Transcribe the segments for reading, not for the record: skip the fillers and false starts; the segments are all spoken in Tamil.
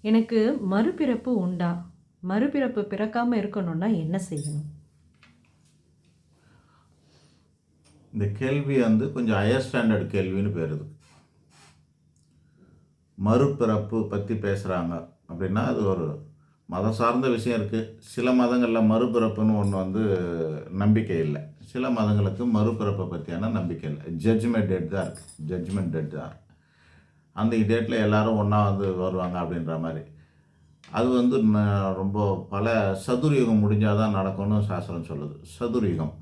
எனக்கு மறுபிறப்பு உண்டா? மறுபிறப்பு பிறக்காம இருக்கணும்னா என்ன செய்யணும்? இந்த கேள்வி கொஞ்சம் ஹையர் ஸ்டாண்டர்ட் கேள்வின்னு பேர் இதுக்கு. மறுபிறப்பு பற்றி பேசுகிறாங்க அப்படின்னா அது ஒரு மதம் சார்ந்த விஷயம் இருக்குது. சில மதங்களில் மறுபிறப்புன்னு ஒன்று நம்பிக்கை இல்லை. சில மதங்களுக்கு மறுபிறப்பை பற்றியான நம்பிக்கை இல்லை. ஜட்ஜ்மெண்ட் டேட் தான் இருக்குது. ஜட்ஜ்மெண்ட் டேட் தான். அந்த டேட்டில் எல்லோரும் ஒன்றா வருவாங்க அப்படின்ற மாதிரி. அது ரொம்ப பல சதுர்யுகம் முடிஞ்சால் தான் நடக்கும்னு சாஸ்திரம் சொல்லுது. சதுர்யுகம்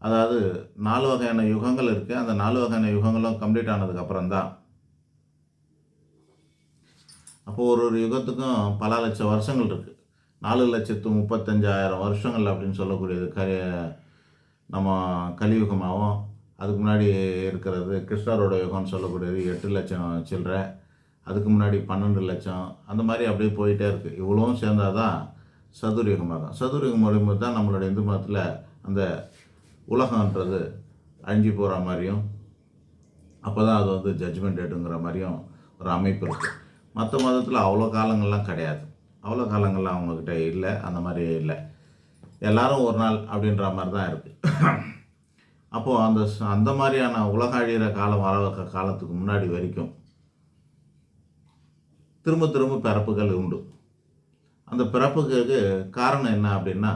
அதாவது 4 வகையான யுகங்கள் இருக்குது. அந்த 4 வகையான யுகங்களும் கம்ப்ளீட் ஆனதுக்கப்புறம் தான். அப்போது ஒரு யுகத்துக்கும் பல லட்சம் வருஷங்கள் இருக்குது. 4,35,000 வருஷங்கள் அப்படின்னு சொல்லக்கூடியது நம்ம கலியுகமாகவும், அதுக்கு முன்னாடி இருக்கிறது கிருஷ்ணரோட யுகம்னு சொல்லக்கூடியது 8 லட்சம் சில்லற, அதுக்கு முன்னாடி 12 லட்சம், அந்த மாதிரி அப்படியே போயிட்டே இருக்குது. இவ்வளவும் சேர்ந்தால் தான் சதுர்யுகமாகும். சதுர்யுகம் முடியும்போது தான் நம்மளோட இந்து மதத்தில் அந்த உலகன்றது அழிஞ்சு போகிற மாதிரியும், அப்போ தான் அது ஜட்ஜ்மெண்ட் டேட்டுங்கிற மாதிரியும் ஒரு அமைப்பு இருக்குது. மற்ற மதத்தில் அவ்வளோ காலங்கள்லாம் கிடையாது. அவ்வளோ காலங்கள்லாம் அவங்கக்கிட்ட இல்லை. அந்த மாதிரி இல்லை. எல்லோரும் ஒரு நாள் அப்படின்ற மாதிரி தான் இருக்குது. அப்போது அந்த மாதிரியான உலக அழிகிற காலம் வர காலத்துக்கு முன்னாடி வரைக்கும் திரும்ப திரும்ப பிறப்புகள் உண்டு. அந்த பிறப்புக்கு காரணம் என்ன அப்படின்னா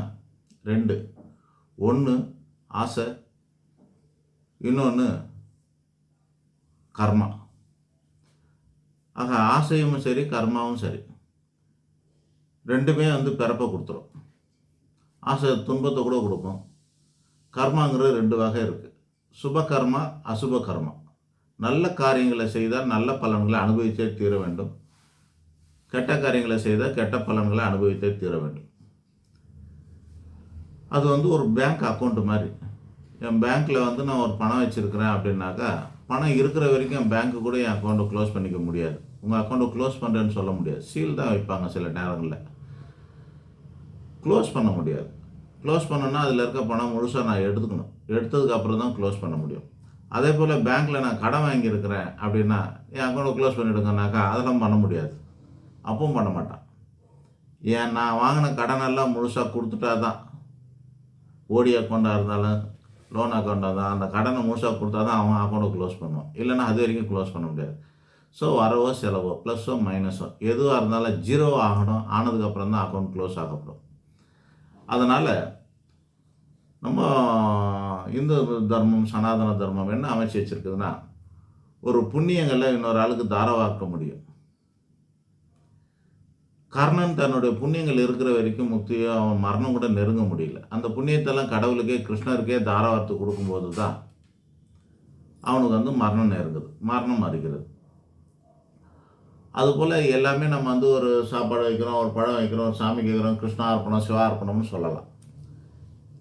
2. ஒன்று ஆசை, இன்னொன்று கர்மா. ஆக ஆசையும் சரி கர்மாவும் சரி, ரெண்டுமே பிறப்பை கொடுத்துரும். ஆசை துன்பத்தை கூட கொடுக்கும். கர்மாங்கிறது 2 வகை இருக்குது. சுப கர்மா, அசுப கர்மா. நல்ல காரியங்களை செய்தால் நல்ல பலன்களை அனுபவித்தே தீர வேண்டும். கெட்ட காரியங்களை செய்தால் கெட்ட பலன்களை அனுபவித்தே தீர வேண்டும். அது ஒரு பேங்க் அக்கௌண்ட் மாதிரி. என் பேங்க்கில் நான் ஒரு பணம் வச்சுருக்கிறேன் அப்படின்னாக்கா, பணம் இருக்கிற வரைக்கும் என் பேங்க்கு கூட என் அக்கௌண்ட்டை க்ளோஸ் பண்ணிக்க முடியாது. உங்கள் அக்கௌண்ட்டை க்ளோஸ் பண்ணுறேன்னு சொல்ல முடியாது. சீல் தான் வைப்பாங்க சில நேரங்களில். க்ளோஸ் பண்ண முடியாது. க்ளோஸ் பண்ணணுன்னா அதில் இருக்க பணம் முழுசாக நான் எடுத்துக்கணும். எடுத்ததுக்கப்புறம் தான் க்ளோஸ் பண்ண முடியும். அதே போல் பேங்க்கில் நான் கடன் வாங்கியிருக்கிறேன் அப்படின்னா என் அக்கௌண்ட்டை க்ளோஸ் பண்ணிவிடுங்கனாக்கா அதெல்லாம் பண்ண முடியாது. அப்பவும் பண்ண மாட்டான். ஏன் நான் வாங்கின கடனெல்லாம் முழுசாக கொடுத்துட்டா தான், ஓடி அக்கௌண்ட்டாக இருந்தாலும் லோன் அக்கௌண்ட்டாக தான், அந்த கடனை முழுசாக கொடுத்தா தான் அவன் அக்கௌண்ட்டை க்ளோஸ் பண்ணுவான். இல்லைன்னா அது வரைக்கும் க்ளோஸ் பண்ண முடியாது. ஸோ வரவோ செலவோ, ப்ளஸ்ஸோ மைனஸோ எதுவாக இருந்தாலும் 0 ஆகணும். ஆனதுக்கப்புறம் தான் அக்கௌண்ட் க்ளோஸ் ஆகப்படும். அதனால் நம்ம இந்து தர்மம், சனாதன தர்மம் என்ன அமைச்சு வச்சுருக்குதுன்னா, ஒரு புண்ணியங்களை இன்னொரு ஆளுக்கு தாரவாக்க முடியும். கர்ணன் தன்னுடைய புண்ணியங்கள் இருக்கிற வரைக்கும் முக்தியோ அவன் மரணம் கூட நெருங்க முடியல. அந்த புண்ணியத்தெல்லாம் கடவுளுக்கே, கிருஷ்ணருக்கே தாரவார்த்து கொடுக்கும்போது தான் அவனுக்கு மரணம் நெருங்குது, மரணம் அறிகிறது. அதுபோல் எல்லாமே நம்ம ஒரு சாப்பாடு வைக்கிறோம், ஒரு பழம் வைக்கிறோம், சாமி கேட்குறோம், கிருஷ்ணா அர்ப்பணம், சிவா அர்ப்பணம்னு சொல்லலாம்.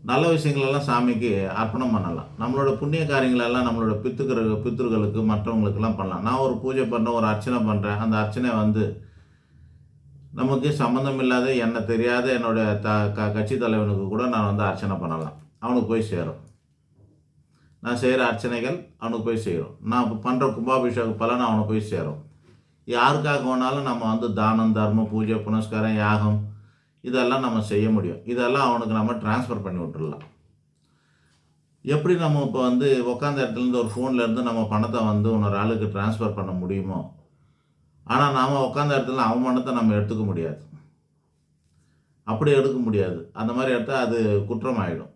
நல்ல விஷயங்களெல்லாம் சாமிக்கு அர்ப்பணம் பண்ணலாம். நம்மளோட புண்ணிய காரியங்களெல்லாம் நம்மளோட பித்ருக்களுக்கு மற்றவங்களுக்கெல்லாம் பண்ணலாம். நான் ஒரு பூஜை பண்ணுறேன், ஒரு அர்ச்சனை பண்ணுறேன். அந்த அர்ச்சனை நமக்கு சம்மந்தம் இல்லாத, என்னை தெரியாத என்னுடைய கட்சி தலைவனுக்கு கூட நான் அர்ச்சனை பண்ணலாம். அவனுக்கு போய் சேரும். நான் செய்கிற அர்ச்சனைகள் அவனுக்கு போய் சேரும். நான் பண்ணுற கும்பாபிஷேக பலன் அவனுக்கு போய் சேரும். யாருக்காக வேணாலும் நம்ம தானம், தர்மம், பூஜை, புனஸ்காரம், யாகம் இதெல்லாம் நம்ம செய்ய முடியும். இதெல்லாம் அவனுக்கு நம்ம டிரான்ஸ்ஃபர் பண்ணி விட்டுடலாம். எப்படி நம்ம இப்போ உட்காந்த இடத்துலேருந்து ஒரு ஃபோன்லேருந்து நம்ம பணத்தை இன்னொரு ஆளுக்கு டிரான்ஸ்ஃபர் பண்ண முடியுமோ, ஆனால் நாம் உட்காந்த இடத்துல அவன் பணத்தை நம்ம எடுத்துக்க முடியாது. அப்படி எடுக்க முடியாது. அந்த மாதிரி எடுத்தால் அது குற்றமாயிடும்.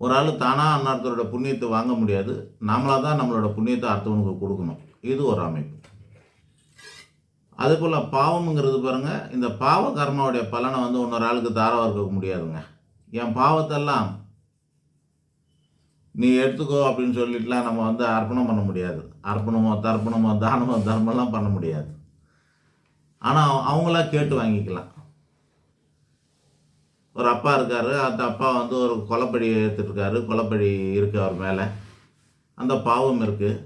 ஒரு ஆள் தானாக அன்னொருத்தரோட புண்ணியத்தை வாங்க முடியாது. நம்மளாக தான் நம்மளோட புண்ணியத்தை அடுத்தவனுக்கு கொடுக்கணும். இது ஒரு அமைப்பு. அதுபோல் பாவம்ங்கிறது பாருங்கள், இந்த பாவ கர்மாவுடைய பலனை இன்னொரு ஆளுக்கு தாரவார்க்க முடியாதுங்க. என் பாவத்தெல்லாம் நீ எடுத்துக்கோ அப்படின்னு சொல்லிட்டுலாம் நம்ம அர்ப்பணம் பண்ண முடியாது. அர்ப்பணமோ, தர்ப்பணமோ, தானமோ, தர்மம்லாம் பண்ண முடியாது. ஆனால் அவங்களா கேட்டு வாங்கிக்கலாம். ஒரு அப்பா இருக்கார். அந்த அப்பா ஒரு கொலைப்படி எடுத்துட்டுருக்காரு. கொலைப்படி இருக்குது அவர் மேலே. அந்த பாவம் இருக்குது.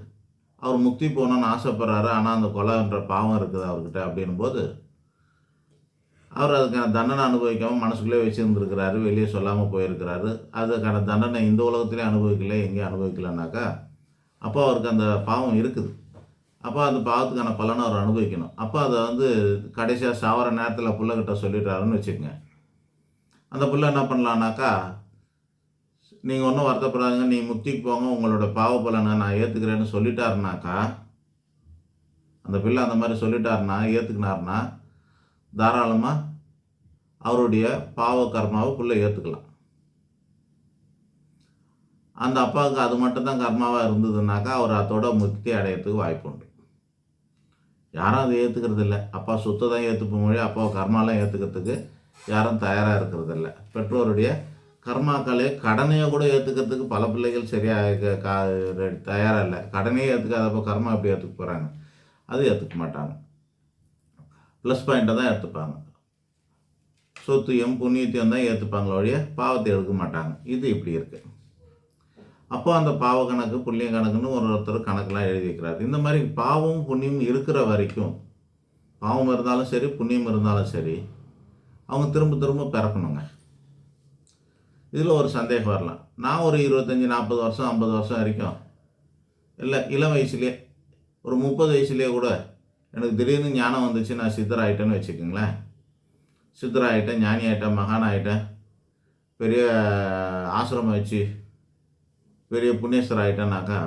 அவர் முக்தி போகணுன்னு ஆசைப்படுறாரு. ஆனால் அந்த கொலைன்ற பாவம் இருக்குது அவர்கிட்ட. அப்படின்போது அவர் அதுக்கான தண்டனை அனுபவிக்காமல் மனசுக்குள்ளே வச்சுருந்துருக்கிறாரு. வெளியே சொல்லாமல் போயிருக்கிறாரு. அதுக்கான தண்டனை இந்த உலகத்துலேயே அனுபவிக்கல, எங்கேயும் அனுபவிக்கலனாக்கா அப்போ அவருக்கு அந்த பாவம் இருக்குது. அப்போ அந்த பாவத்துக்கான பலனை அவர் அனுபவிக்கணும். அப்போ அதை வந்து கடைசியாக சாவர நேரத்தில் பிள்ளைகிட்ட சொல்லிட்டாருன்னு வச்சுக்கோங்க. அந்த பிள்ளை என்ன பண்ணலான்னாக்கா, நீங்கள் ஒன்றும் வருத்தப்படாதுங்க, நீ முக்திக்கு போங்க, உங்களோட பாவ பலனை நான் ஏற்றுக்கிறேன்னு சொல்லிட்டாருனாக்கா, அந்த பிள்ளை அந்த மாதிரி சொல்லிட்டாருன்னா, ஏற்றுக்கினாருன்னா, தாராளமாக அவருடைய பாவ கர்மாவை பிள்ளை ஏற்றுக்கலாம். அந்த அப்பாவுக்கு அது மட்டும்தான் கர்மாவாக இருந்ததுனாக்கா, அவர் அதோட முக்தி அடையிறதுக்கு வாய்ப்பு உண்டு. யாரும் அதை ஏற்றுக்கிறது இல்லை. அப்பா சொத்தை தான் ஏற்றுப்ப மொழி, அப்பாவை கர்மாலாம் ஏற்றுக்கிறதுக்கு யாரும் தயாராக இருக்கிறது இல்லை. பெற்றோருடைய கர்மாக்களே கடனையை கூட ஏற்றுக்கிறதுக்கு பல பிள்ளைகள் சரியாக தயாராக இல்லை. கடனையே ஏற்றுக்காதப்போ கர்மா எப்படி ஏற்றுக்க போகிறாங்க? அது ஏற்றுக்க மாட்டாங்க. ப்ளஸ் பாயிண்ட்டை தான் எடுத்துப்பாங்க. சொத்தையும் புண்ணியத்தையும் தான் ஏற்றுப்பாங்களோ ஒழிய பாவத்தை எடுக்க மாட்டாங்க. இது இப்படி இருக்குது. அப்போ அந்த பாவ கணக்கு புண்ணிய கணக்குன்னு ஒருத்தர் கணக்கெலாம் எழுதி வைக்கிறார். இந்த மாதிரி பாவம் புண்ணியம் இருக்கிற வரைக்கும், பாவம் இருந்தாலும் சரி புண்ணியம் இருந்தாலும் சரி, அவங்க திரும்ப திரும்ப பிறக்கணுங்க. இதில் ஒரு சந்தேகம் வரலாம். நான் ஒரு 25, 40 வருஷம் 50 வருஷம் வரைக்கும், இல்லை இளம் வயசுலேயே ஒரு 30 வயசுலேயே கூட எனக்கு திடீர்னு ஞானம் வந்துச்சு, நான் சித்தர் ஆகிட்டேன்னு வச்சுக்கோங்களேன். சித்தர் ஆகிட்டேன், ஞானி ஆகிட்டேன், மகான் ஆகிட்டேன், பெரிய ஆசிரமம் வச்சு பெரிய புண்ணியஸ்தர் ஆகிட்டேன்னாக்கா,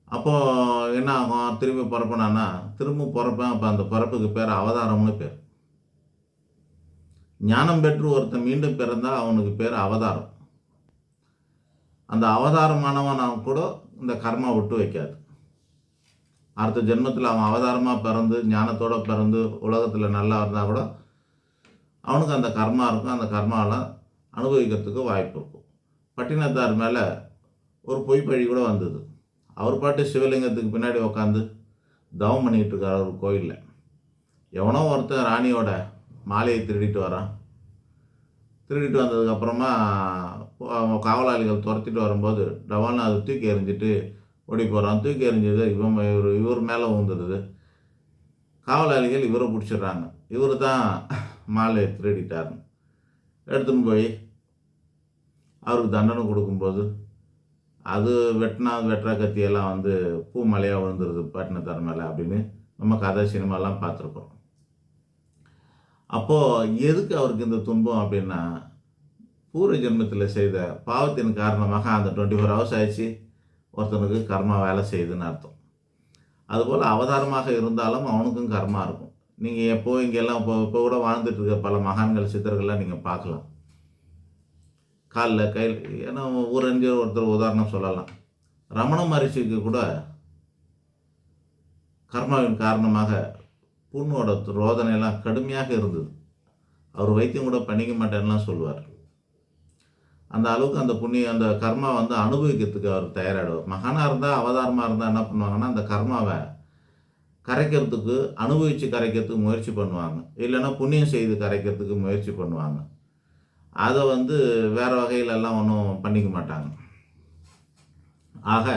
அப்போது என்ன ஆகும்? திரும்பி பிறப்பேனான்னா திரும்ப பிறப்பேன். அப்போ அந்த பிறப்புக்கு பேர் அவதாரம்னு பேர். ஞானம் பெற்று ஒருத்தன் மீண்டும் பிறந்தால் அவனுக்கு பேர் அவதாரம். அந்த அவதாரமானவன் கூட இந்த கர்மா விட்டு வைக்காது. அடுத்த ஜென்மத்தில் அவன் அவதாரமாக பிறந்து ஞானத்தோடு பிறந்து உலகத்தில் நல்லா இருந்தால் கூட அவனுக்கு அந்த கர்மா இருக்கும். அந்த கர்மாவெல்லாம் அனுபவிக்கிறதுக்கு வாய்ப்பு இருக்கும். பட்டினத்தார் மேலே ஒரு பொய்ப்பழி கூட வந்தது. அவர் பாட்டு சிவலிங்கத்துக்கு பின்னாடி உட்காந்து தவம் பண்ணிக்கிட்டு இருக்கார் ஒரு கோயிலில். எவனோ ஒருத்தன் ராணியோட மாலையை திருடிட்டு வரான். திருடிட்டு வந்ததுக்கப்புறமா காவலாளிகள் துரத்திட்டு வரும்போது டவால்னு அதை தூக்கி எறிஞ்சிட்டு ஓடி போகிறான். தூக்கி எறிஞ்சது இவர் மேலே ஊந்துடுது. காவலாளிகள் இவரை பிடிச்சிடுறாங்க. இவர் தான் மாலையை திருடிட்டார்னு எடுத்துன்னு போய் அவருக்கு தண்டனை கொடுக்கும்போது அது வெட்டுற கத்தியெல்லாம் வந்து பூ மலையாக விழுந்துருது பட்டினத்தார் மேலே அப்படின்னு நம்ம கதை சினிமாலாம் பார்த்துருக்கோம். அப்போது எதுக்கு அவருக்கு இந்த துன்பம் அப்படின்னா, பூர்வ ஜென்மத்தில் செய்த பாவத்தின் காரணமாக அந்த 24 ஹவர்ஸ் ஆயிடுச்சு ஒருத்தனுக்கு கர்மா வேலை செய்யுதுன்னு அர்த்தம். அதுபோல் அவதாரமாக இருந்தாலும் அவனுக்கும் கர்மா இருக்கும். நீங்கள் இங்கெல்லாம் இப்போ கூட வாழ்ந்துட்டு இருக்க பல மகான்கள் சித்தர்கள்லாம் நீங்கள் பார்க்கலாம். காலில் கையில், ஏன்னா ஊரஞ்சு ஒருத்தர் உதாரணம் சொல்லலாம். ரமண மகரிஷிக்கு கூட கர்மாவின் காரணமாக புண்ணோட ரோதனையெல்லாம் கடுமையாக இருந்தது. அவர் வைத்தியம் கூட பண்ணிக்க மாட்டேன்னுலாம் சொல்லுவார். அந்த அளவுக்கு அந்த கர்மா வந்து அனுபவிக்கிறதுக்கு அவர் தயாராகிடுவார். மகானாக இருந்தால் அவதாரமாக இருந்தால் என்ன பண்ணுவாங்கன்னா, அந்த கர்மாவை கரைக்கிறதுக்கு அனுபவித்து கரைக்கிறதுக்கு முயற்சி பண்ணுவாங்க. இல்லைன்னா புண்ணியம் செய்து கரைக்கிறதுக்கு முயற்சி பண்ணுவாங்க. அதை வந்து வேறு வகையிலெல்லாம் ஒன்றும் பண்ணிக்க மாட்டாங்க. ஆக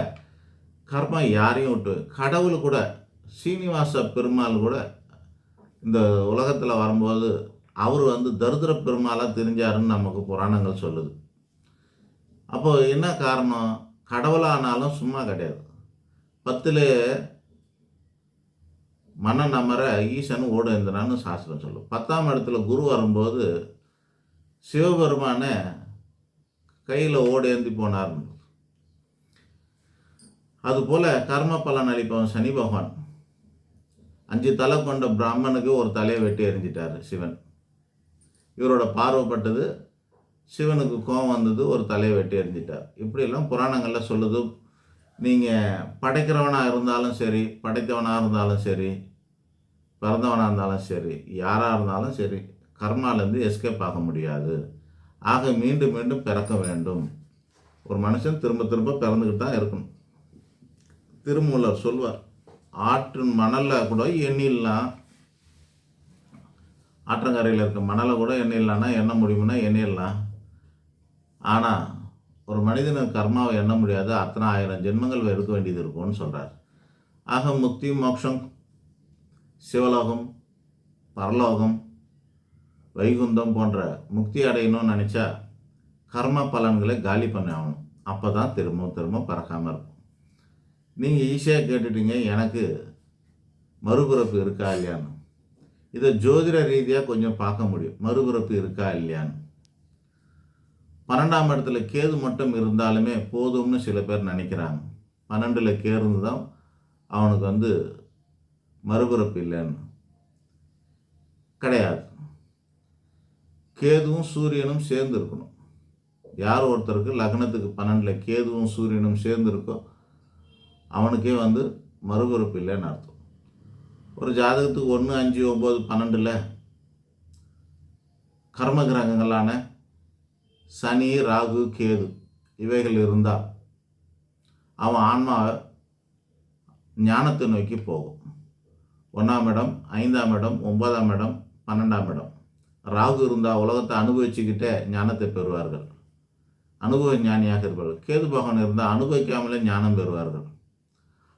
கர்மா யாரையும் விட்டு, கடவுள் கூட சீனிவாச பெருமாள் கூட இந்த உலகத்தில் வரும்போது அவர் வந்து தரித்திர பெருமாளாக தெரிஞ்சாருன்னு நமக்கு புராணங்கள் சொல்லுது. அப்போது என்ன காரணம்? கடவுளானாலும் சும்மா கிடையாது. 10 மன்னன் அமர ஈசன் ஓடு எந்திரான்னு சாஸ்திரம் சொல்லும். 10ஆம் இடத்துல குரு வரும்போது சிவபெருமான கையில் ஓடு ஏந்தி போனார். அதுபோல் கர்ம பலன் அளிப்பவன் சனி பகவான் 5 தலை கொண்ட பிராமணுக்கு ஒரு தலையை வெட்டி எறிஞ்சிட்டார் சிவன். இவரோட பார்வைப்பட்டது, சிவனுக்கு கோபம் வந்தது, ஒரு தலையை வெட்டி எறிஞ்சிட்டார். இப்படியெல்லாம் புராணங்களில் சொல்லுது. நீங்கள் படைக்கிறவனாக இருந்தாலும் சரி, படைத்தவனாக இருந்தாலும் சரி, பிறந்தவனாக இருந்தாலும் சரி, யாராக இருந்தாலும் சரி, கர்மாலேருந்து எஸ்கேப் ஆக முடியாது. ஆக மீண்டும் மீண்டும் பிறக்க வேண்டும். ஒரு மனுஷன் திரும்ப திரும்ப பிறந்துக்கிட்டு தான் இருக்கணும். திருமூலர் சொல்வார், ஆற்றின் மணலில் கூட எண்ணிடலாம், ஆற்றங்கரையில் இருக்க மணலை கூட எண்ணிடலான்னா எண்ண முடியும்னா எண்ணிடலாம். ஆனால் ஒரு மனிதனுக்கு கர்மாவை எண்ண முடியாது. அத்தனை 1000 ஜென்மங்கள் எடுக்க வேண்டியது இருக்கும்னு சொல்கிறார். ஆக முக்தி, மோட்சம், சிவலோகம், பரலோகம், வைகுந்தம் போன்ற முக்தி அடையணும்னு நினச்சா கர்ம பலன்களை காலி பண்ண ஆகணும். அப்போ தான் திரும்ப திரும்ப பறக்காமல் இருக்கும். நீங்கள் ஈஸியாக கேட்டுட்டீங்க எனக்கு மறுபிறப்பு இருக்கா இல்லையான்னு. இதை ஜோதிட ரீதியாக கொஞ்சம் பார்க்க முடியும், மறுபிறப்பு இருக்கா இல்லையான்னு. 12ஆம் இடத்துல கேது மட்டும் இருந்தாலுமே போதும்னு சில பேர் நினைக்கிறாங்க. 12ல் கேது தான் அவனுக்கு வந்து மறுபிறப்பு இல்லைன்னு. கிடையாது. கேதுவும் சூரியனும் சேர்ந்து இருக்கணும். யார் ஒருத்தருக்கு லக்னத்துக்கு 12ல் கேதுவும் சூரியனும் சேர்ந்து இருக்கோ அவனுக்கே வந்து மறுபிறப்பு இல்லைன்னு அர்த்தம். ஒரு ஜாதகத்துக்கு 1, 5, 9, 12ல் கர்ம கிரகங்களான சனி, ராகு, கேது இவைகள் இருந்தால் அவன் ஆன்மாவை ஞானத்தை நோக்கி போகும். 1ஆம் இடம், 5ஆம் இடம், 9ஆம் இடம், 12ஆம் இடம். ராகு இருந்தால் உலகத்தை அனுபவிச்சுக்கிட்டே ஞானத்தை பெறுவார்கள், அனுபவ ஞானியாக இருப்பார்கள். கேது பகவான் இருந்தால் அனுபவிக்காமலே ஞானம் பெறுவார்கள்.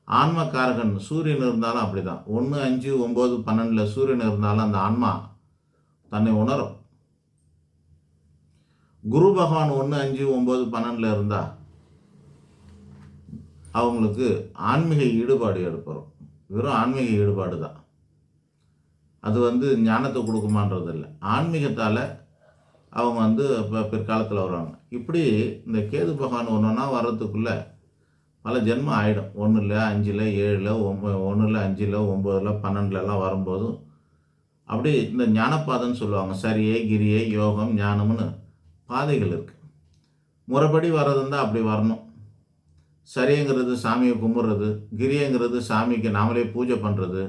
ஆன்மக்காரகன் சூரியன் இருந்தாலும் அப்படி தான். 1, 5, 9, 12ல் சூரியன் இருந்தாலும் அந்த ஆன்மா தன்னை உணரும். குரு பகவான் 1, 5, 9, 12ல் இருந்தால் அவங்களுக்கு ஆன்மீக ஈடுபாடு ஏற்படும். வெறும் ஆன்மீக ஈடுபாடு தான், அது வந்து ஞானத்தை கொடுக்குமான்றது இல்லை. ஆன்மீகத்தால் அவங்க வந்து இப்போ பிற்காலத்தில் வருவாங்க. இப்படி இந்த கேது பகவான் ஒன்றுனா வர்றதுக்குள்ளே பல ஜென்மம் ஆகிடும். 1ல் 5ல் 7ல் 1ல் 5ல் 9ல் 12லலாம் வரும்போது அப்படி இந்த ஞானப்பாதைன்னு சொல்லுவாங்க. சரியை, கிரியை, யோகம், ஞானம்னு பாதைகள் இருக்குது. முறைப்படி வர்றதுன்னா அப்படி வரணும். சரிங்கிறது சாமியை கும்பிட்றது, கிரியங்கிறது சாமிக்கு நாமளே பூஜை பண்ணுறது.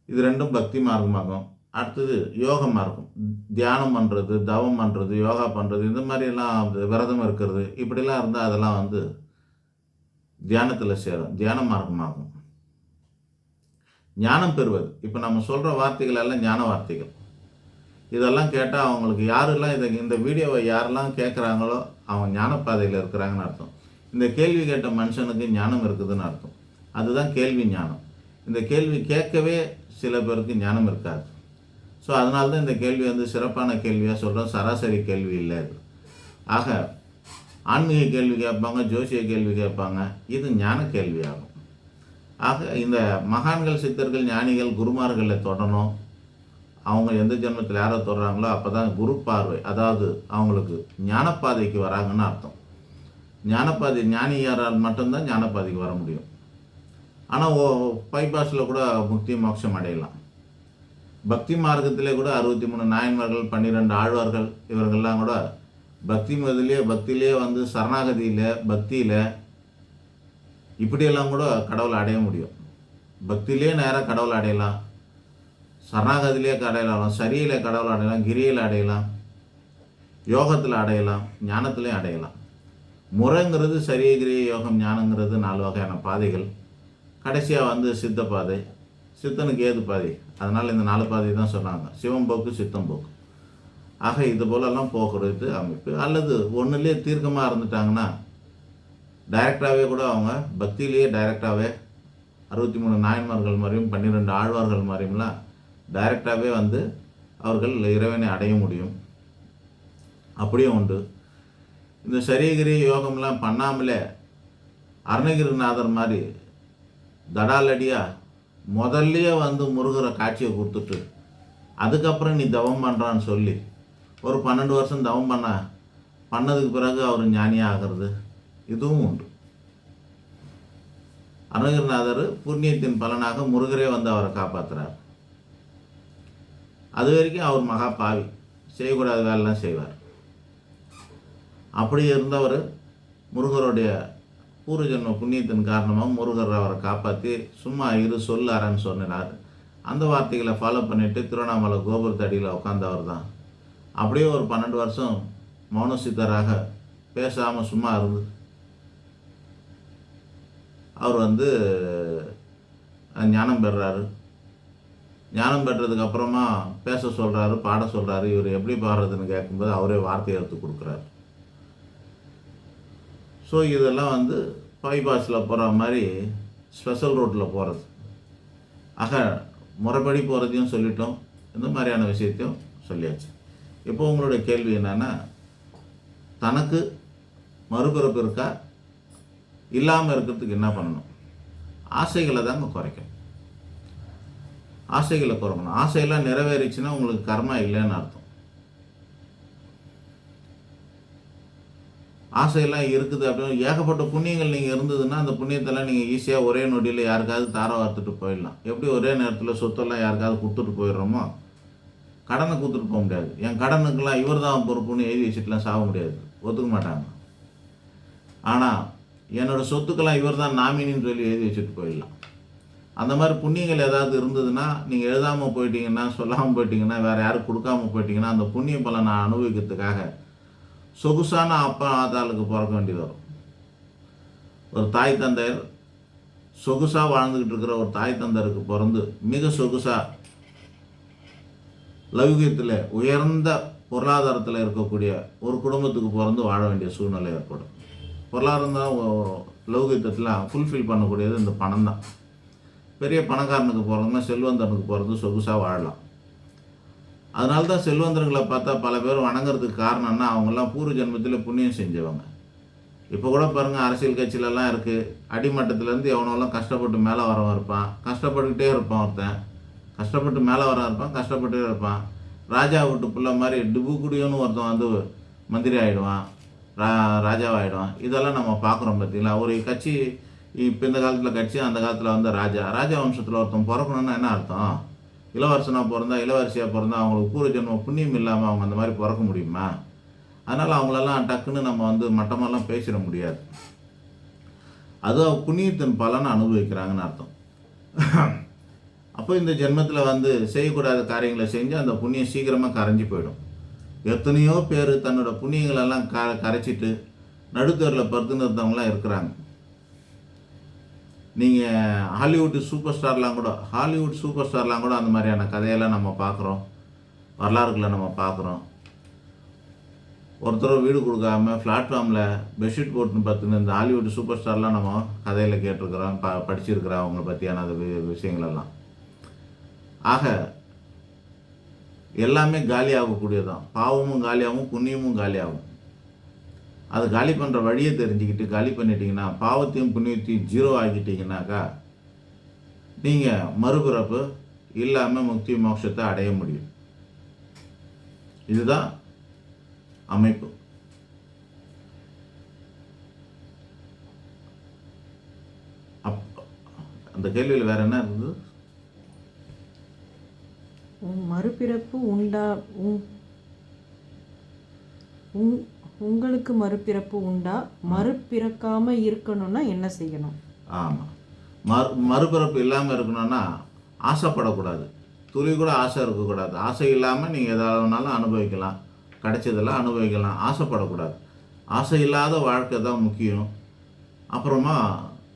இது ரெண்டும் பக்தி மார்க்கமாகும். அடுத்தது யோக மார்க்கம், தியானம் பண்ணுறது, தவம் பண்ணுறது, யோகா பண்ணுறது, இந்த மாதிரிலாம் விரதம் இருக்கிறது. இப்படிலாம் இருந்தால் அதெல்லாம் வந்து தியானத்தில் சேரும், தியான மார்க்கமாகும். ஞானம் பெறுவது, இப்போ நம்ம சொல்கிற வார்த்தைகள் எல்லாம் ஞான வார்த்தைகள். இதெல்லாம் கேட்டால் அவங்களுக்கு யாரெல்லாம் இந்த வீடியோவை யாரெல்லாம் கேட்குறாங்களோ அவங்க ஞானப்பாதையில் இருக்கிறாங்கன்னு அர்த்தம். இந்த கேள்வி கேட்ட மனுஷனுக்கு ஞானம் இருக்குதுன்னு அர்த்தம். அதுதான் கேள்வி ஞானம். இந்த கேள்வி கேட்கவே சில பேருக்கு ஞானம் இருக்காது. ஸோ அதனால தான் இந்த கேள்வி வந்து சிறப்பான கேள்வியாக சொல்கிறோம், சராசரி கேள்வி இல்லை இது. ஆக ஆன்மீக கேள்வி கேட்பாங்க, ஜோசிய கேள்வி கேட்பாங்க, இது ஞான கேள்வியாகும். ஆக இந்த மகான்கள், சித்தர்கள், ஞானிகள், குருமார்களை தொடணும். அவங்க எந்த ஜென்மத்தில் யாரை தொடுறாங்களோ அப்போ தான் குரு பார்வை, அதாவது அவங்களுக்கு ஞானப்பாதைக்கு வராங்கன்னு அர்த்தம். ஞானப்பாதை ஞானியாரால் மட்டும்தான் ஞானப்பாதைக்கு வர முடியும். ஆனால் பைபாஸில் கூட முக்தி மோட்சம் அடையலாம். பக்தி மார்க்கத்திலே கூட 63 நாயன்மார்கள், 12 ஆழ்வார்கள், இவர்கள்லாம் கூட பக்தியிலே வந்து சரணாகதியில், பக்தியில் இப்படியெல்லாம் கூட கடவுளை அடைய முடியும். பக்தியிலே நேராக கடவுளை அடையலாம், சரணாகதியிலே அடையலாம், சரியில் கடவுளை அடையலாம், கிரியில் அடையலாம், யோகத்தில் அடையலாம், ஞானத்திலையும் அடையலாம். முறைங்கிறது சரிய, கிரிய, யோகம், ஞானங்கிறது 4 வகையான பாதைகள். கடைசியாக வந்து சித்த பாதை, சித்தனுக்கு ஏது பாதை, அதனால் இந்த 4 பாதை தான் சொன்னாங்க. சிவம் போக்கு, சித்தம் போக்கு. ஆக இது போலெல்லாம் போகிறது அமைப்பு. அல்லது ஒன்றுலேயே தீர்க்கமாக இருந்துட்டாங்கன்னா டைரெக்டாகவே கூட அவங்க பக்தியிலேயே டைரெக்டாகவே 63 நாயன்மார்கள் மாதிரியும் 12 ஆழ்வார்கள் மாதிரியும்லாம் டைரெக்டாகவே வந்து அவர்கள் இறைவனை அடைய முடியும். அப்படியும் உண்டு. இந்த சரியகிரி யோகம்லாம் பண்ணாமலே அருணகிரிநாதர் மாதிரி தடாலடியாக முதல்லையே வந்து முருகரை காட்சியை கொடுத்துட்டு அதுக்கப்புறம் நீ தவம் பண்ணுறான்னு சொல்லி ஒரு 12 வருஷம் தவம் பண்ணதுக்கு பிறகு அவர் ஞானியாக ஆகிறது, இதுவும் உண்டு. அருணகிரிநாதர் புண்ணியத்தின் பலனாக முருகரே வந்து அவரை காப்பாற்றுறார். அது வரைக்கும் அவர் மகா பாவி, செய்யக்கூடாத வேலைலாம் செய்வார். அப்படி இருந்தவர் முருகருடைய பூர்வஜன்ம புண்ணியத்தின் காரணமாக முருகர் அவரை காப்பாற்றி சும்மா சொல்லாரன்னு சொன்னார். அந்த வார்த்தைகளை ஃபாலோ பண்ணிவிட்டு திருவண்ணாமலை கோபுரத்து அடியில் உட்காந்தவர் தான். அப்படியே ஒரு 12 வருஷம் மௌன சித்தராக பேசாமல் சும்மா இருந்து அவர் வந்து ஞானம் பெறுறாரு. ஞானம் பெற்றதுக்கு அப்புறமா பேச சொல்கிறாரு, பாட சொல்கிறாரு. இவர் எப்படி பாடுறதுன்னு கேட்கும்போது அவரே வார்த்தையை எடுத்து கொடுக்குறாரு. ஸோ இதெல்லாம் வந்து பைபாஸில் போகிற மாதிரி ஸ்பெஷல் ரோட்டில் போகிறது. ஆக முறைப்படி போகிறதையும் சொல்லிட்டோம், இந்த மாதிரியான விஷயத்தையும் சொல்லியாச்சு. இப்போ உங்களுடைய கேள்வி என்னென்னா, தனக்கு மறுபிறப்பு இருக்கா இல்லாமல் இருக்கிறதுக்கு என்ன பண்ணணும்? ஆசைகளை தாங்க குறைக்கணும். ஆசைகளை குறைக்கணும். ஆசையெல்லாம் நிறைவேறிச்சுன்னா உங்களுக்கு கர்மா இல்லைன்னு அர்த்தம். ஆசையெல்லாம் இருக்குது அப்படின்னு ஏகப்பட்ட புண்ணியங்கள் நீங்கள் இருந்ததுன்னா அந்த புண்ணியத்தெல்லாம் நீங்கள் ஈஸியாக ஒரே நொடியில் யாருக்காவது தாரம் வார்த்துட்டு போயிடலாம். எப்படி ஒரே நேரத்தில் சொத்தெல்லாம் யாருக்காவது கொடுத்துட்டு போயிடுறோமோ, கடனை கொடுத்துட்டு போக முடியாது. என் கடனுக்கெல்லாம் இவர் தான் பொறுப்புன்னு எழுதி வச்சுட்டுலாம் சாக முடியாது, ஒத்துக்க மாட்டாங்க. ஆனால் என்னோடய சொத்துக்கெல்லாம் இவர் தான் நாமினின்னு சொல்லி எழுதி வச்சுட்டு போயிடலாம். அந்த மாதிரி புண்ணியங்கள் ஏதாவது இருந்ததுன்னா நீங்கள் எழுதாமல் போயிட்டீங்கன்னா, சொல்லாமல் போயிட்டீங்கன்னா, வேறு யாரும் கொடுக்காம போயிட்டீங்கன்னா, அந்த புண்ணிய பலனை அனுபவிக்கிறதுக்காக சொகுசான அப்பா ஆத்தாளுக்கு பிறக்க வேண்டியது வரும். ஒரு தாய் தந்தையர் சொகுசாக வாழ்ந்துக்கிட்டு இருக்கிற ஒரு தாய் தந்தையருக்கு பிறந்து மிக சொகுசாக லௌகியத்தில் உயர்ந்த பொருளாதாரத்தில் இருக்கக்கூடிய ஒரு குடும்பத்துக்கு பிறந்து வாழ வேண்டிய சூழ்நிலை ஏற்படும். பொருளாதாரம் தான் லௌகியத்தில் ஃபுல்ஃபில் பண்ணக்கூடியது இந்த பணம் தான். பெரிய பணக்காரனுக்கு பிறந்தா செல்வந்தனுக்கு பிறந்து சொகுசாக வாழலாம். அதனால தான் செல்வந்தர்களை பார்த்தா பல பேர் வணங்குறதுக்கு காரணம்னா அவங்கெல்லாம் பூர்வ ஜென்மத்தில் புண்ணியம் செஞ்சவங்க. இப்போ கூட பாருங்கள், அரசியல் கட்சியிலலாம் இருக்குது, அடிமட்டத்துலேருந்து எவனோலாம் கஷ்டப்பட்டு மேலே வரவன் இருப்பான், கஷ்டப்பட்டுக்கிட்டே இருப்பான். ஒருத்தன் கஷ்டப்பட்டு மேலே வர இருப்பான், கஷ்டப்பட்டுட்டே இருப்பான். ராஜா விட்டு பிள்ளை மாதிரி டிபுக்குடியோன்னு ஒருத்தன் வந்து மந்திரி ஆகிடுவான், ராஜாவாகிடுவான். இதெல்லாம் நம்ம பார்க்குறோம். பார்த்தீங்களா, ஒரு கட்சி இப்போ இந்த காலத்தில் கட்சி, அந்த காலத்தில் வந்து ராஜா வம்சத்தில் ஒருத்தன் பிறக்கணுன்னா என்ன அர்த்தம்? இளவரசனாக பிறந்தா, இளவரசியாக பிறந்தா அவங்களுக்கு பூர்வ ஜென்ம புண்ணியம் இல்லாமல் அவங்க அந்த மாதிரி பிறக்க முடியுமா? அதனால் அவங்களெல்லாம் டக்குன்னு நம்ம வந்து மட்டமெல்லாம் பேசிட முடியாது. அதுவும் புண்ணியத்தின் பலனை அனுபவிக்கிறாங்கன்னு அர்த்தம். அப்போ இந்த ஜென்மத்தில் வந்து செய்யக்கூடாத காரியங்களை செஞ்சு அந்த புண்ணியம் சீக்கிரமாக கரைஞ்சி போயிடும். எத்தனையோ பேர் தன்னோட புண்ணியங்களெல்லாம் கரைச்சிட்டு நடுத்தரில் படுத்துன்னு இருந்தவங்களாம் இருக்கிறாங்க. நீங்கள் ஹாலிவுட் சூப்பர் ஸ்டார்லாம் கூட அந்த மாதிரியான கதையெல்லாம் நம்ம பார்க்குறோம், வரலாறுகளை நம்ம பார்க்குறோம். ஒருத்தர் வீடு கொடுக்காம பிளாட்ஃபார்மில் பெட்ஷீட் போட்டுன்னு பார்த்துன்னு இந்த ஹாலிவுட் சூப்பர் ஸ்டார்லாம் நம்ம கதையில் கேட்டிருக்கிறோம், படிச்சிருக்கிறோம் அவங்கள பற்றியான அது விஷயங்களெல்லாம். ஆக எல்லாமே காலியாகக்கூடியதான். பாவமும் காலியாகும், புண்ணியமும் காலியாகும். அது காலி பண்ணுற வழியை தெரிஞ்சுக்கிட்டு காலி பண்ணிட்டீங்கன்னா, பாவத்தையும் புண்ணியத்தையும் ஜீரோ ஆக்கிட்டீங்கன்னாக்கா நீங்கள் மறுபிறப்பு இல்லாமல் முக்தி மோட்சத்தை அடைய முடியும். இதுதான் அமைப்பு. அந்த கேள்வியில் வேற என்ன இருந்தது? மறுபிறப்பு உண்டா? உங்களுக்கு மறுபிறப்பு உண்டா? மறுபிறக்காம இருக்கணும்னா என்ன செய்யணும்? ஆமாம், மறுபிறப்பு இல்லாமல் இருக்கணும்னா ஆசைப்படக்கூடாது. துளி கூட ஆசை இருக்கக்கூடாது. ஆசை இல்லாமல் நீங்கள் எதாவதுனாலும் அனுபவிக்கலாம், கிடைச்சதெல்லாம் அனுபவிக்கலாம். ஆசைப்படக்கூடாது. ஆசை இல்லாத வாழ்க்கை தான் முக்கியம். அப்புறமா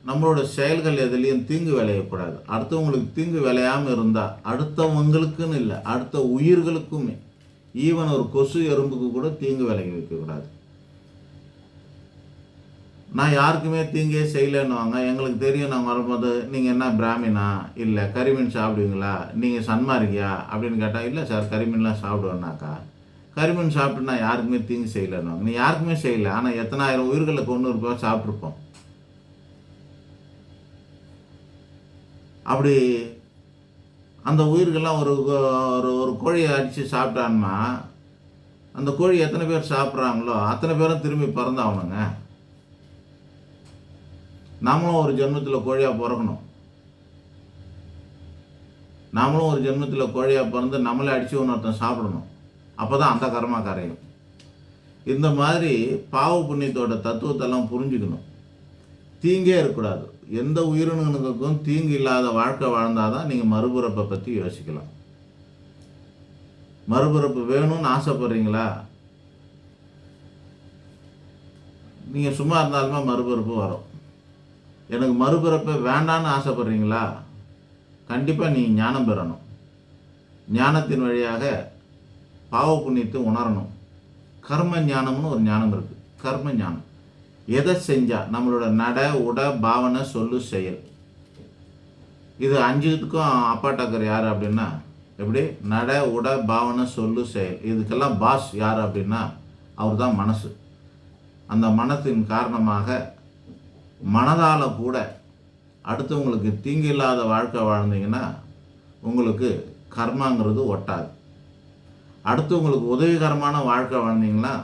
நம்மளோட செயல்கள் எதுலேயும் தீங்கு விளையக்கூடாது. அடுத்தவங்களுக்கு தீங்கு விளையாமல் இருந்தால், அடுத்தவங்களுக்குன்னு இல்லை, அடுத்த உயிர்களுக்குமே, ஈவன் ஒரு கொசு எறும்புக்கு கூட தீங்கு விளைய வைக்கக்கூடாது. நான் யாருக்குமே தீங்கே செய்யலைன்னுவாங்க. எங்களுக்கு தெரியும், நாங்கள் வரும்போது நீங்கள் என்ன பிராமினா, இல்லை கறிமீன் சாப்பிடுவீங்களா, நீங்கள் சன்மார்க்கியா அப்படின்னு கேட்டால், இல்லை சார் கறிமீன்லாம் சாப்பிடுவேன்னாக்கா, கறிமீன் சாப்பிட்டு நான் யாருக்குமே தீங்கு செய்யலைன்னுவாங்க. நீ யாருக்குமே செய்யலை, ஆனால் எத்தனாயிரம் உயிர்களை கொண்டு இருப்போம், சாப்பிட்ருப்போம். அப்படி அந்த உயிர்கள்லாம் ஒரு ஒரு கோழியை அடித்து சாப்பிட்டான்னா அந்த கோழி எத்தனை பேர் சாப்பிட்றாங்களோ அத்தனை பேரும் திரும்பி பிறந்தாகணுங்க. நாமளும் ஒரு ஜென்மத்தில் கோழியாக பிறக்கணும். நாமளும் ஒரு ஜென்மத்தில் கோழியாக பிறந்து நம்மளே அடித்து ஒருத்தன் சாப்பிடணும். அப்போ தான் அந்த கர்மா கரையும். இந்த மாதிரி பாவ புண்ணியத்தோட தத்துவத்தெல்லாம் புரிஞ்சுக்கணும். தீங்கே இருக்கக்கூடாது. எந்த உயிரினங்களுக்கும் தீங்கு இல்லாத வாழ்க்கை வாழ்ந்தால் தான் நீங்கள் மறுபிறப்பை பற்றி யோசிக்கலாம். மறுபிறப்பு வேணும்னு ஆசைப்படுறீங்களா? நீங்கள் சும்மா இருந்தாலுமே மறுபிறப்பு வரும். எனக்கு மறுபிறப்பை வேண்டான்னு ஆசைப்படுறீங்களா? கண்டிப்பாக நீங்கள் ஞானம் பெறணும். ஞானத்தின் வழியாக பாவ புண்ணியத்தை உணரணும். கர்ம ஞானம்னு ஒரு ஞானம் இருக்குது. கர்ம ஞானம் எதை செஞ்சால் நம்மளோட நட உட பாவனை சொல்லு செயல், இது அஞ்சுத்துக்கும் அப்பாட்டாக்கர் யார் அப்படின்னா, எப்படி நட உட பாவனை சொல்லு செயல், இதுக்கெல்லாம் பாஸ் யார் அப்படின்னா அவர் தான் மனசு. அந்த மனத்தின் காரணமாக மனதால் கூட அடுத்தவங்களுக்கு தீங்கு இல்லாத வாழ்க்கை வாழ்ந்தீங்கன்னா உங்களுக்கு கர்மாங்கிறது ஒட்டாது. அடுத்தவங்களுக்கு உதவிகரமான வாழ்க்கை வாழ்ந்தீங்கன்னா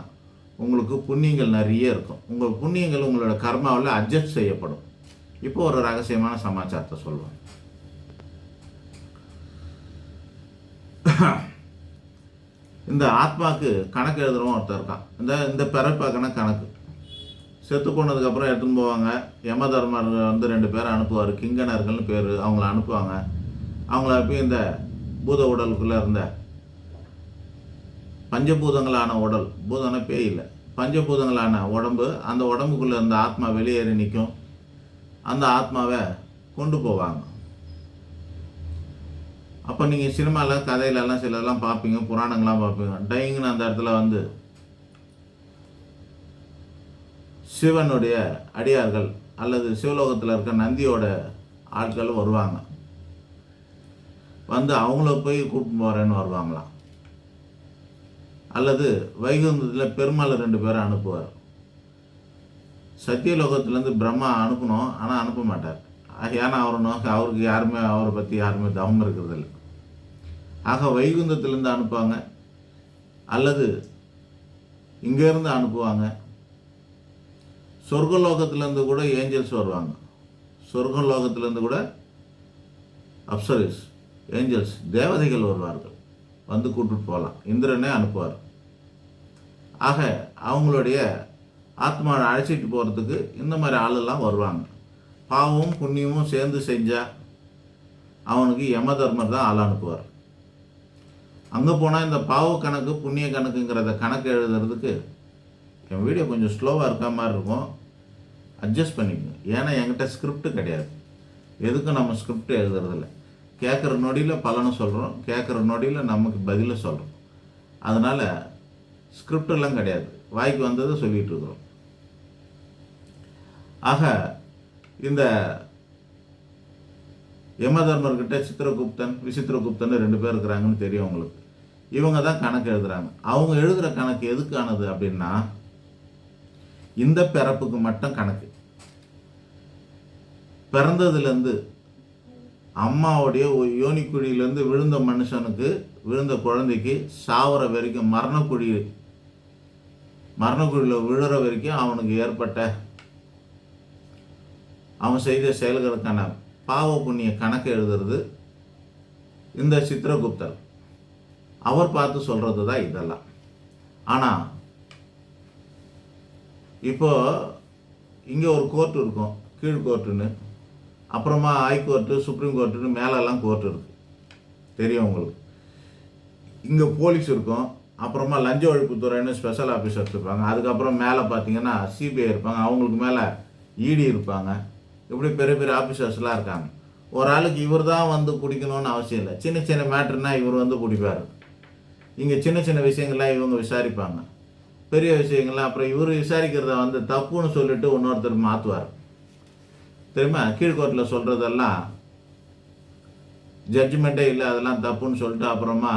உங்களுக்கு புண்ணியங்கள் நிறைய இருக்கும். உங்கள் புண்ணியங்கள் உங்களோட கர்மாவில் அட்ஜஸ்ட் செய்யப்படும். இப்போ ஒரு ரகசியமான சமாச்சாரத்தை சொல்லுவேன். இந்த ஆத்மாவுக்கு கணக்கு எழுதுறவன் ஒருத்தர் இருக்கான். இந்த பிறப்பாக்கான கணக்கு செத்து போனதுக்கப்புறம் எடுத்துன்னு போவாங்க. யம தர்மர் வந்து 2 பேரை அனுப்புவார். கிங்கணர்கள்னு பேர். அவங்கள அனுப்புவாங்க. அவங்கள போய் இந்த பூத உடலுக்குள்ளே இருந்த பஞ்சபூதங்களான உடல், பூதம்னா பேய் இல்லை, பஞ்சபூதங்களான உடம்பு, அந்த உடம்புக்குள்ளே இருந்த ஆத்மா வெளியேறி நிற்கும். அந்த ஆத்மாவை கொண்டு போவாங்க. அப்போ நீங்கள் சினிமாவில் கதையிலலாம் சிலதெல்லாம் பார்ப்பீங்க, புராணங்கள்லாம் பார்ப்பீங்க. டைங்குன்னு அந்த இடத்துல வந்து சிவனுடைய அடியார்கள் அல்லது சிவலோகத்தில் இருக்க நந்தியோட ஆட்கள் வருவாங்க. வந்து அவங்கள போய் கூப்பிட்டு போகிறேன்னு வருவாங்களாம். அல்லது வைகுந்தத்தில் பெருமாள் 2 பேரை அனுப்புவார். சத்தியலோகத்துலேருந்து பிரம்மா அனுப்பணும், ஆனால் அனுப்ப மாட்டார். ஏன்னா அவருக்கு யாருமே அவரை பற்றி யாருமே தவம் இருக்கிறது இல்லை. ஆக வைகுந்தத்திலேருந்து அனுப்புவாங்க, அல்லது இங்கேருந்து அனுப்புவாங்க. சொர்க்கலோகத்திலேருந்து கூட ஏஞ்சல்ஸ் வருவாங்க. சொர்க்கலோகத்திலேருந்து கூட அப்சரிஸ், ஏஞ்சல்ஸ், தேவதைகள் வருவார்கள். வந்து கூப்பிட்டு போகலாம். இந்திரனே அனுப்புவார். ஆக அவங்களுடைய ஆத்மாவை அழைச்சிட்டு போகிறதுக்கு இந்த மாதிரி ஆளெல்லாம் வருவாங்க. பாவமும் புண்ணியமும் சேர்ந்து செஞ்சால் அவனுக்கு யம தர்மர் தான் ஆள் அனுப்புவார். அங்கே போனால் இந்த பாவ கணக்கு புண்ணிய கணக்குங்கிறத கணக்கு எழுதுறதுக்கு என் வீடியோ கொஞ்சம் ஸ்லோவாக இருக்க மாதிரி இருக்கும். அட்ஜஸ்ட் பண்ணிக்கோங்க. ஏன்னா என்கிட்ட ஸ்கிரிப்ட் கிடையாது. எதுக்கும் நம்ம ஸ்கிரிப்ட் எழுதுறதில்ல. கேட்குற நொடியில் பலனை சொல்கிறோம், கேட்குற நொடியில் நமக்கு பதிலை சொல்கிறோம். அதனால் ஸ்கிரிப்டெல்லாம் கிடையாது. வாய்க்கு வந்ததை சொல்லிகிட்டு இருக்கிறோம். ஆக இந்த யமதர்மர்கிட்ட சித்திரகுப்தன், விசித்திரகுப்தன் 2 பேர் இருக்கிறாங்கன்னு தெரியும் உங்களுக்கு. இவங்க தான் கணக்கு எழுதுகிறாங்க. அவங்க எழுதுகிற கணக்கு எதுக்கானது அப்படின்னா, இந்த பிறப்புக்கு மட்டும் கணக்கு. பிறந்ததுலேருந்து அம்மாவுடைய யோனிக்குழியிலேருந்து விழுந்த மனுஷனுக்கு, விழுந்த குழந்தைக்கு சாவர வரைக்கும், மரணக்குழியில் விழுற வரைக்கும் அவனுக்கு ஏற்பட்ட அவன் செய்த செயல்களுக்கான பாவ புண்ணிய கணக்கு எழுதுறது இந்த சித்திரகுப்தர். அவர் பார்த்து சொல்கிறது தான் இதெல்லாம். ஆனால் இப்போது இங்கே ஒரு கோர்ட்டு இருக்கும், கீழ் கோர்ட்டுன்னு. அப்புறமா ஹைகோர்ட்டு, சுப்ரீம் கோர்ட்டுன்னு மேலெல்லாம் கோர்ட்டு இருக்குது, தெரியும் உங்களுக்கு. இங்கே போலீஸ் இருக்கும். அப்புறமா லஞ்ச ஒழிப்புத்துறைன்னு ஸ்பெஷல் ஆஃபீஸர்ஸ் இருப்பாங்க. அதுக்கப்புறம் மேலே பார்த்தீங்கன்னா சிபிஐ இருப்பாங்க. அவங்களுக்கு மேலே இடி இருப்பாங்க. இப்படி பெரிய பெரிய ஆஃபீஸர்ஸ்லாம் இருக்காங்க. ஒரு ஆளுக்கு இவர் தான் வந்து பிடிக்கணும்னு அவசியம் இல்லை. சின்ன சின்ன மேட்ருனா இவர் வந்து பிடிப்பார். இங்கே சின்ன சின்ன விஷயங்கள்லாம் இவங்க விசாரிப்பாங்க. பெரிய விஷயங்கள்லாம் அப்புறம் இவர் விசாரிக்கிறத வந்து தப்புன்னு சொல்லிட்டு இன்னொருத்தர் மாற்றுவார். தெரியுமா? கீழ்கோர்ட்டில் சொல்கிறதெல்லாம் ஜட்ஜ்மெண்ட்டே இல்லை, அதெல்லாம் தப்புன்னு சொல்லிட்டு அப்புறமா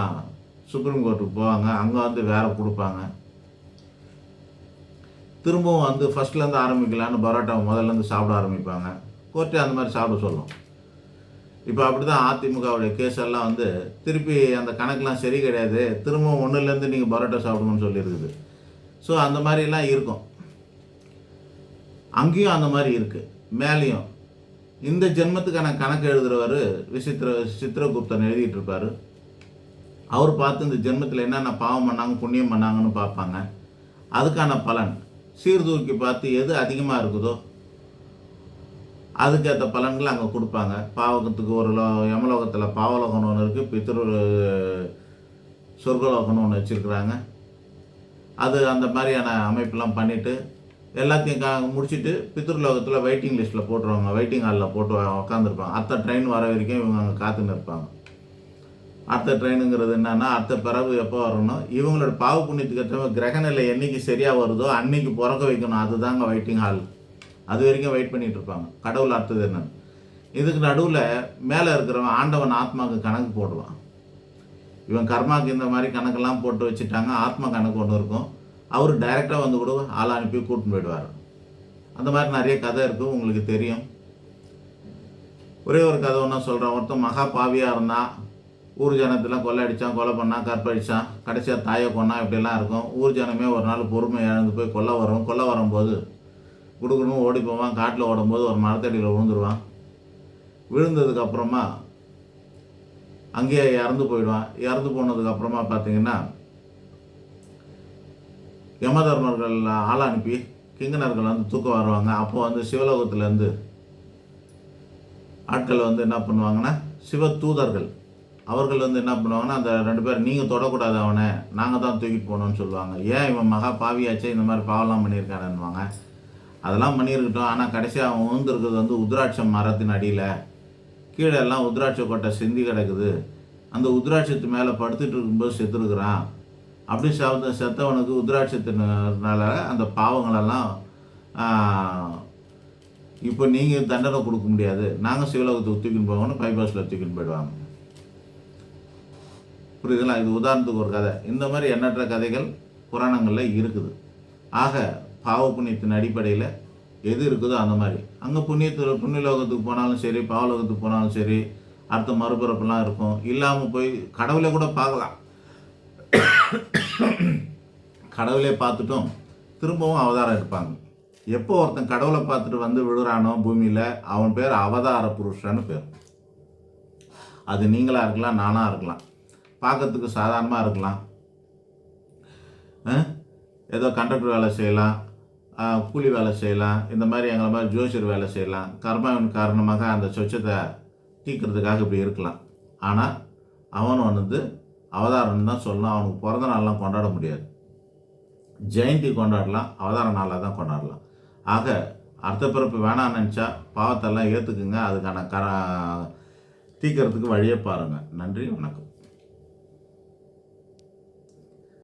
சுப்ரீம் கோர்ட்டுக்கு போவாங்க. அங்கே வந்து வேற கொடுப்பாங்க. திரும்பவும் வந்து ஃபஸ்ட்லேருந்து ஆரம்பிக்கலான்னு பரோட்டாவை முதல்லேருந்து சாப்பிட ஆரம்பிப்பாங்க. கோர்ட்டே அந்த மாதிரி சாப்பிட சொல்லும். இப்போ அப்படி தான் அதிமுகவுடைய கேஸ் எல்லாம் வந்து திருப்பி அந்த கணக்கெலாம் சரி கிடையாது, திரும்பவும் 1லேருந்து நீங்கள் பரோட்டா சாப்பிடணும்னு சொல்லியிருக்குது. ஸோ அந்த மாதிரிலாம் இருக்கும். அங்கேயும் அந்த மாதிரி இருக்குது. மேலேயும் இந்த ஜென்மத்துக்கான கணக்கு எழுதுகிறவர் சித்திரகுப்தன் எழுதிட்டு இருப்பார். அவர் பார்த்து இந்த ஜென்மத்தில் என்னென்ன பாவம் பண்ணாங்க, புண்ணியம் பண்ணாங்கன்னு பார்ப்பாங்க. அதுக்கான பலன் சீர்தூக்கி பார்த்து எது அதிகமாக இருக்குதோ அதுக்கேற்ற பலன்கள் அங்கே கொடுப்பாங்க. பாவகத்துக்கு ஒரு யமலோகத்தில் பாவலோகம்னு ஒன்று இருக்குது, பித்ரு சொர்க்கலோகம்னு ஒன்று வச்சுருக்குறாங்க. அது அந்த மாதிரியான அமைப்பெல்லாம் பண்ணிவிட்டு எல்லாத்தையும் முடிச்சுட்டு பித்ருலோகத்தில் வெயிட்டிங் லிஸ்ட்டில் போட்டுருவாங்க. வெயிட்டிங் ஹாலில் போட்டு உட்காந்துருப்பாங்க. அடுத்த ட்ரெயின் வர வரைக்கும் இவங்க அங்கே காத்துன்னு இருப்பாங்க. அடுத்த ட்ரெயினுங்கிறது என்னென்னா, அடுத்த பிறகு எப்போ வரணும், இவங்களோட பாவ புண்ணியத்துக்கு ஏற்ற கிரகநிலை என்றைக்கு சரியாக வருதோ அன்னைக்கு பிறக்க வைக்கணும். அதுதாங்க வெயிட்டிங் ஹால். அது வரைக்கும் வெயிட் பண்ணிகிட்டு இருப்பாங்க. கடவுள் அடுத்தது என்னன்னு. இதுக்கு நடுவில் மேலே இருக்கிறவன் ஆண்டவன் ஆத்மாவுக்கு கணக்கு போடுவான். இவன் கர்மாவுக்கு இந்த மாதிரி கணக்கெல்லாம் போட்டு வச்சுட்டாங்க. ஆத்மா கணக்கு ஒன்று இருக்கும். அவர் டைரெக்டாக வந்து கூட ஆள் அனுப்பி கூட்டின்னு போயிடுவார். அந்த மாதிரி நிறைய கதை இருக்குது, உங்களுக்கு தெரியும். ஒரே ஒரு கதை ஒன்றா சொல்கிறேன். ஒருத்தன் மகா பாவியாக இருந்தான். ஊர் ஜனத்தெல்லாம் கொள்ளை அடித்தான், கொலை பண்ணான், கற்பழித்தான், கடைசியாக தாயை கொண்டான், இப்படிலாம் இருக்கும். ஊர் ஜனமே ஒரு நாள் பொறுமை இழந்து போய் கொல்ல வரும்போது குடுக்கணும் ஓடி போவான். காட்டில் ஓடும்போது ஒரு மரத்தடியில் விழுந்துருவான். விழுந்ததுக்கப்புறமா அங்கேயே இறந்து போயிடுவான். இறந்து போனதுக்கப்புறமா பார்த்தீங்கன்னா யமதர்மர்கள் ஆளை அனுப்பி கிங்கனர்கள் வந்து தூக்கம் வருவாங்க. அப்போ வந்து சிவலோகத்துலேருந்து ஆட்கள் வந்து என்ன பண்ணுவாங்கன்னா, சிவ தூதர்கள் அவர்கள் வந்து என்ன பண்ணுவாங்கன்னா, அந்த 2 பேர் நீங்கள் தொடக்கூடாது, அவனை நாங்கள் தான் தூக்கிட்டு போகணும்னு சொல்லுவாங்க. ஏன் இவன் மகா பாவியாச்சே இந்த மாதிரி பாவெல்லாம் பண்ணியிருக்கானுவாங்க. அதெல்லாம் பண்ணியிருக்கட்டும், ஆனால் கடைசியாக அவன் விழுந்துருக்கிறது வந்து உத்ராட்ச மரத்தின் அடியில். கீழே எல்லாம் உத்ராட்ச கொட்டை சிந்தி கிடக்குது. அந்த உத்ராட்சத்து மேலே படுத்துட்டு இருக்கும்போது செத்துருக்குறான். அப்படி செத்தவனுக்கு உத்ராட்சத்தினால அந்த பாவங்களெல்லாம் இப்போ நீங்கள் தண்டனை கொடுக்க முடியாது, நாங்கள் சிவலோகத்துக்கு தூக்கின்னு போவோம்னு பைபாஸில் தூக்கின்னு போயிடுவாங்க. புரியுதுங்களா? இது உதாரணத்துக்கு ஒரு கதை. இந்த மாதிரி எண்ணற்ற கதைகள் புராணங்களில் இருக்குது. ஆக பாவ புண்ணியத்தின் அடிப்படையில் எது இருக்குதோ அந்த மாதிரி அங்கே புண்ணியலோகத்துக்கு போனாலும் சரி, பாவலோகத்துக்கு போனாலும் சரி, அடுத்த மறுபிறப்பெல்லாம் இருக்கும். இல்லாமல் போய் கடவுளை கூட பார்க்கலாம். கடவுளே பார்த்துட்டும் திரும்பவும் அவதாரம் எடுப்பாங்க. எப்போ ஒருத்தன் கடவுளை பார்த்துட்டு வந்து விழுறானோ பூமியில், அவன் பேர் அவதார புருஷன்னு பேர். அது நீங்களாக இருக்கலாம், நானாக இருக்கலாம், பார்க்கறதுக்கு சாதாரணமாக இருக்கலாம். ஏதோ கண்டக்டர் வேலை செய்யலாம், கூலி வேலை செய்யலாம், இந்த மாதிரி எங்களை மாதிரி ஜோசியர் வேலை செய்யலாம். கர்மாவின் காரணமாக அந்த சொச்சத்தை தீக்கிறதுக்காக இப்படி இருக்கலாம். ஆனால் அவன் வந்து அவதாரம்னு தான் சொல்லணும். அவனுக்கு பிறந்த நாள்லாம் கொண்டாட முடியாது. ஜெயந்தி கொண்டாடலாம், அவதார நாளாக தான் கொண்டாடலாம். ஆக அர்த்த பிறப்பு வேணான்னு நினச்சா பாவத்தெல்லாம் ஏற்றுக்குங்க. அதுக்கான தீக்கிறதுக்கு வழியே பாருங்கள். நன்றி, வணக்கம்.